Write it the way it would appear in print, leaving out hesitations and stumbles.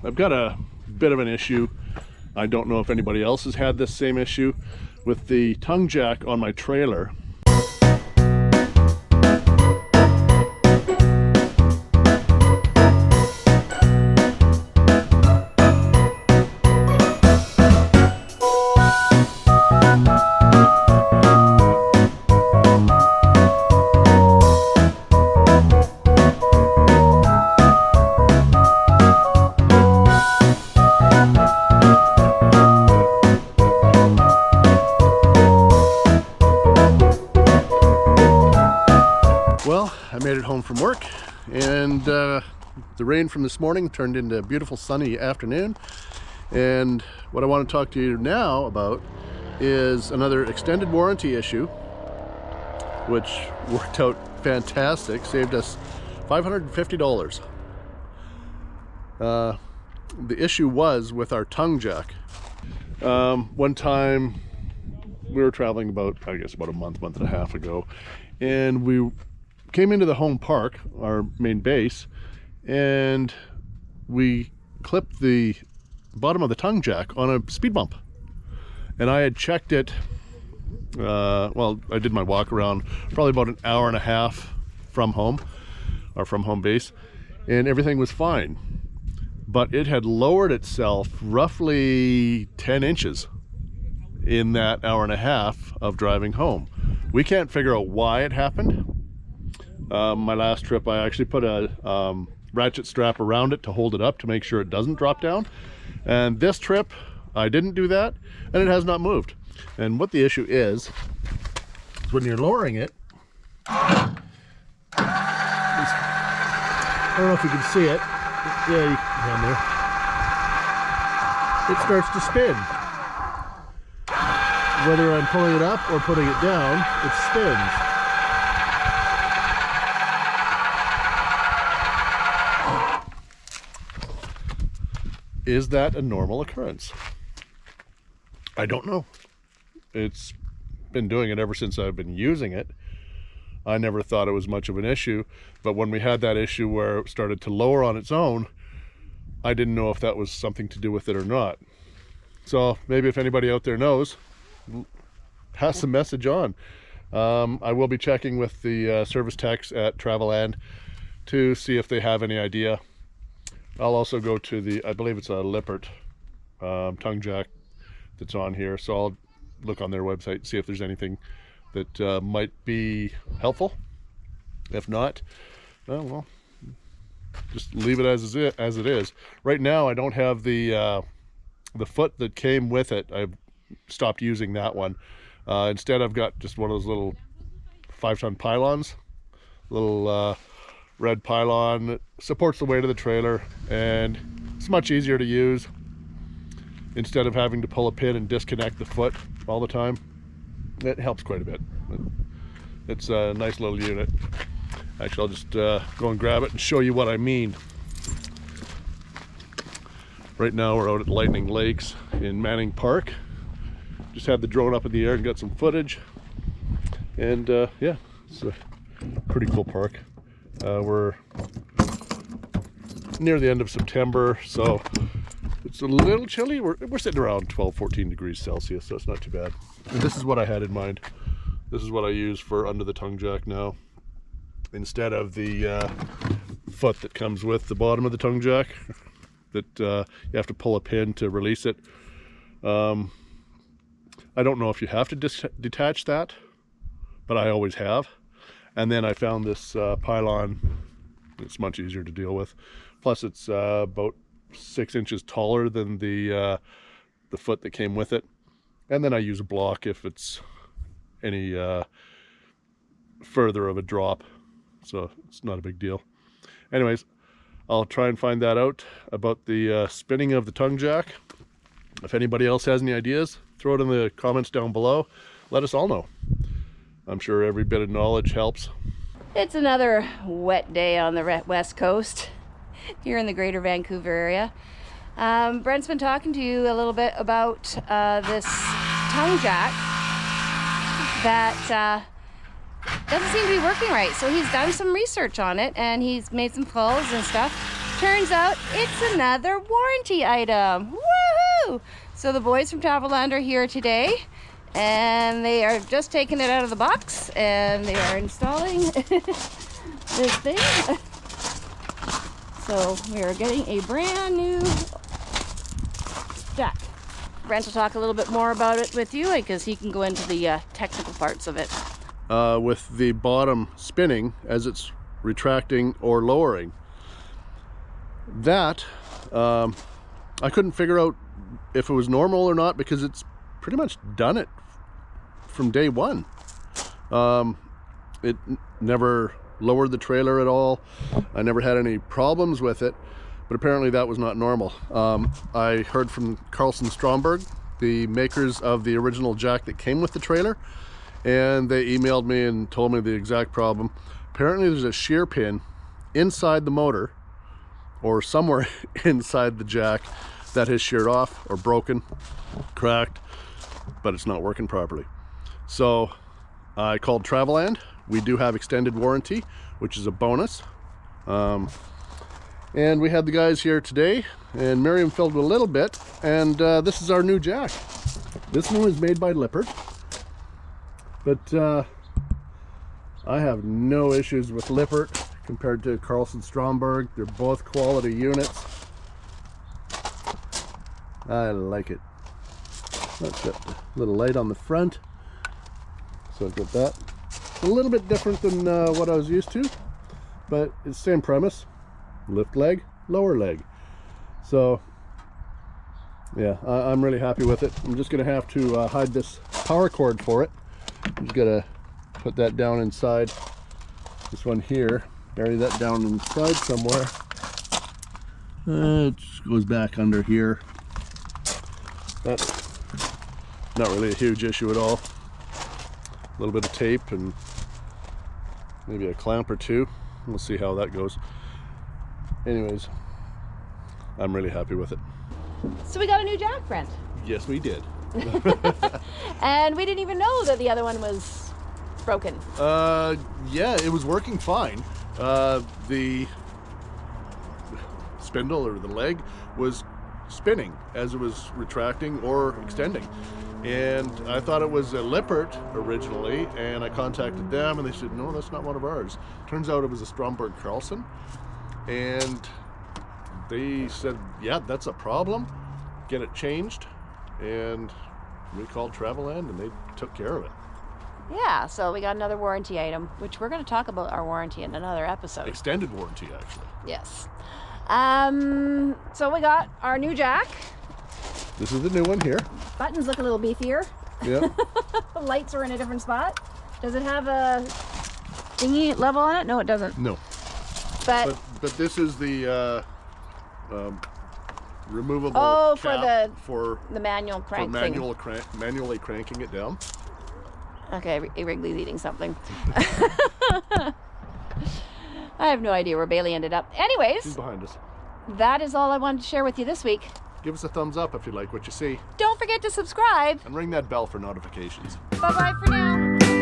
I've got a bit of an issue. I don't know if anybody else has had this same issue with the tongue jack on my trailer. Well, I made it home from work, and the rain from this morning turned into a beautiful sunny afternoon. And what I want to talk to you now about is another extended warranty issue, which worked out fantastic, saved us $550. The issue was with our tongue jack. One time we were traveling about a month and a half ago, and we came into the home park, our main base, and we clipped the bottom of the tongue jack on a speed bump. And I had checked it, well, I did my walk around probably about an hour and a half from home, or from home base, and everything was fine. But it had lowered itself roughly 10 inches in that hour and a half of driving home. We can't figure out why it happened. My last trip, I actually put a ratchet strap around it to hold it up to make sure it doesn't drop down. And this trip, I didn't do that, and it has not moved. And what the issue is when you're lowering it, I don't know if you can see it. Yeah, you can there. It starts to spin. Whether I'm pulling it up or putting it down, it spins. Is that a normal occurrence? I don't know. It's been doing it ever since I've been using it. I never thought it was much of an issue, but when we had that issue where it started to lower on its own, I didn't know if that was something to do with it or not. So maybe if anybody out there knows, pass the message on. I will be checking with the service techs at Troubleshooting to see if they have any idea. I'll also go to the, I believe it's a Lippert tongue jack that's on here, so I'll look on their website, see if there's anything that might be helpful. If not, well, just leave it as it is. Right now, I don't have the foot that came with it. I've stopped using that one. Instead, I've got just one of those little 5-ton pylons, little red pylon that supports the weight of the trailer, and it's much easier to use instead of having to pull a pin and disconnect the foot all the time. It helps quite a bit. It's a nice little unit. Actually, I'll just go and grab it and show you what I mean. Right now we're out at Lightning Lakes in Manning Park. Just had the drone up in the air and got some footage, and yeah, it's a pretty cool park. We're near the end of September, so it's a little chilly. We're sitting around 12-14 degrees Celsius, so it's not too bad. And this is what I had in mind. This is what I use for under the tongue jack now. Instead of the foot that comes with the bottom of the tongue jack that you have to pull a pin to release it. I don't know if you have to detach that, but I always have. And then I found this pylon. It's much easier to deal with. Plus, it's about 6 inches taller than the foot that came with it. And then I use a block if it's any further of a drop. So it's not a big deal. Anyways, I'll try and find that out about the spinning of the tongue jack. If anybody else has any ideas, throw it in the comments down below. Let us all know. I'm sure every bit of knowledge helps. It's another wet day on the west coast here in the greater Vancouver area. Brent's been talking to you a little bit about this tongue jack that doesn't seem to be working right. So he's done some research on it, and he's made some calls and stuff turns out it's another warranty item. Woohoo! So the boys from Traveland are here today, and they are just taking it out of the box, and they are installing this thing. So we are getting a brand new jack. Brent will talk a little bit more about it with you because he can go into the technical parts of it. With the bottom spinning as it's retracting or lowering. That, I couldn't figure out if it was normal or not because it's pretty much done it from day one. It never lowered the trailer at all. I never had any problems with it, but apparently that was not normal. I heard from Carlson Stromberg, the makers of the original jack that came with the trailer, and they emailed me and told me the exact problem. Apparently there's a shear pin inside the motor or somewhere inside the jack that has sheared off or broken, cracked, but it's not working properly. So I called Traveland. We do have extended warranty, which is a bonus. And we had the guys here today, and Miriam filled a little bit, and this is our new jack. This one was made by Lippert, but I have no issues with Lippert compared to Carlson Stromberg. They're both quality units. I like it. That's got a little light on the front, so I've got that. A little bit different than what I was used to, but it's the same premise. Lift leg, lower leg. So yeah, I'm really happy with it. I'm just gonna have to hide this power cord for it. I'm just gonna put that down inside this one here, bury that down inside somewhere. It just goes back under here. That's not really a huge issue at all. A little bit of tape and maybe a clamp or two. We'll see how that goes. Anyways, I'm really happy with it. So we got a new jack, Brent. Yes, we did. And we didn't even know that the other one was broken. Yeah, it was working fine. The spindle or the leg was spinning as it was retracting or extending. And I thought it was a Lippert originally, and I contacted them and they said, no, that's not one of ours. Turns out it was a Stromberg Carlson. And they said, yeah, that's a problem. Get it changed. And we called Traveland and they took care of it. Yeah, so we got another warranty item, which we're going to talk about our warranty in another episode. Extended warranty, actually. Yes. So we got our new jack. This is the new one here. Buttons look a little beefier. Yeah. The lights are in a different spot. Does it have a thingy level on it? No, it doesn't. No. But this is the removable cap for the manual crank for manually cranking it down. Okay, Wrigley's eating something. I have no idea where Bailey ended up. Anyways, She's behind us. That is all I wanted to share with you this week. Give us a thumbs up if you like what you see. Don't forget to subscribe. And ring that bell for notifications. Bye-bye for now.